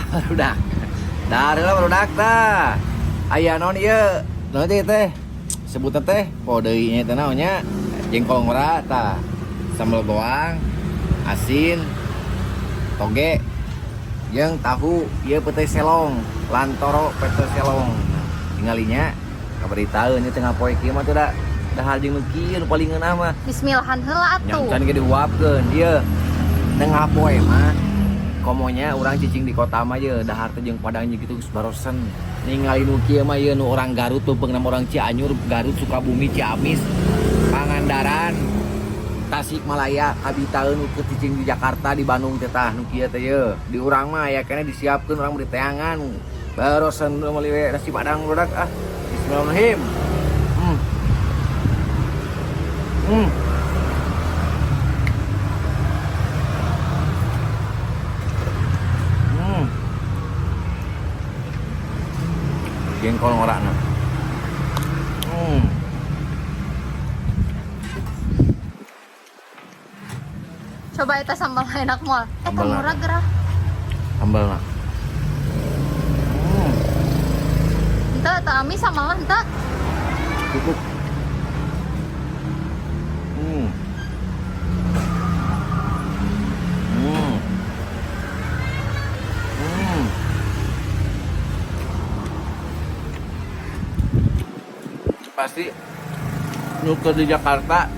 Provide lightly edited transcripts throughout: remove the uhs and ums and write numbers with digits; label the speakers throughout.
Speaker 1: Barudak. Dareulah barudak tah. Aya naon ieu? Naon teh? Sebutan teh podeuy nya teh naonnya? Jengkol ngora tah. Sambal bawang, asin, toge, jeung tahu ieu peuteui selong, lantoro peuteui selong. Tinggalinya kabaritaeun nya tengah poe kieu mah teh da hal jeung nu kieu nu paling ngeunah mah.
Speaker 2: Bismillahan heula atuh.
Speaker 1: Nyangcan ge diuapkeun ieu. Tengah poe mah komonya urang cicing di kota mah ye dahar teh jeung Padang gitu geus barosen ningali nu kieu mah ye nu orang Garut tumpeng nama orang Cianjur, Garut, Sukabumi, Ciamis, Pangandaran, Tasikmalaya, kabitaeun nu keur cicing di Jakarta, di Bandung teh tah nu kieu teh ye. Di urang mah aya keneh disiapkeun urang beri teangan. Barosen meuli we nasi Padang budak ah. Bismillahirrahmanirrahim. Jengkol ngorakna.
Speaker 2: Coba eta sambal enak moal. Eta
Speaker 1: Sambal
Speaker 2: murah gerah.
Speaker 1: Sambalna.
Speaker 2: Henteu eta ami sambal henteu.
Speaker 1: Cukup. Pasti nuker di Jakarta,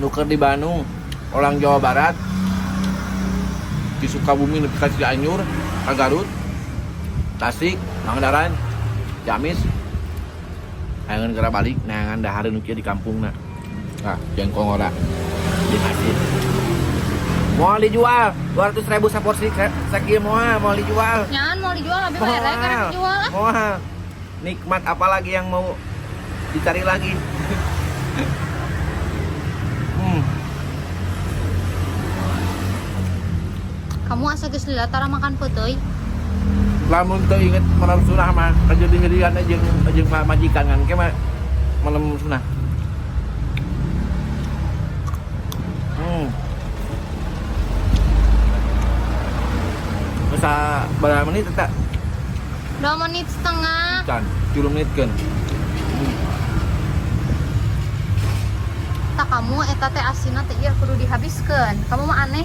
Speaker 1: nuker di Bandung, orang Jawa Barat, di Sukabumi, di Cianjur, Garut, Tasik, Pangandaran, Ciamis, ayeuna geura balik neangan dahareun nu kieu di kampungna. Nah, jengkol ngora dihasil. Moal dijual 200.000 saporsi sakieu moal dijual.
Speaker 2: Nyaan mau dijual abi mah erek kan dijual ah.
Speaker 1: Moal. Nikmat apa lagi yang mau dicari lagi?
Speaker 2: Kamu asa geus lila tara makan peuteui.
Speaker 1: Lamun teu inget malam sunah mah kajeudeung jeung majikan kan ke mah malam sunah. Masa berapa menit eta?
Speaker 2: 2 menit setengah.
Speaker 1: Can, 10 menitkeun.
Speaker 2: Tak kamu eta teh asinna teh ieu kudu dihabiskeun. Kamu mah aneh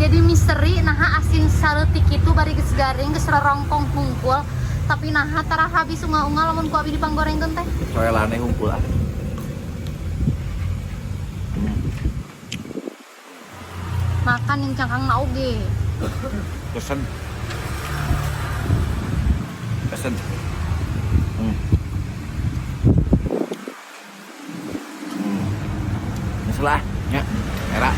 Speaker 2: jadi misteri naha asin saleutik kitu bari geus garing geus rorongkong hungkul tapi naha tara habis ungal-ungal lamun ku abi dipanggorengkeun teh.
Speaker 1: Soe laneh hungkul ah.
Speaker 2: Makan yang cangkangna oge.
Speaker 1: Pesen. Masalah nya era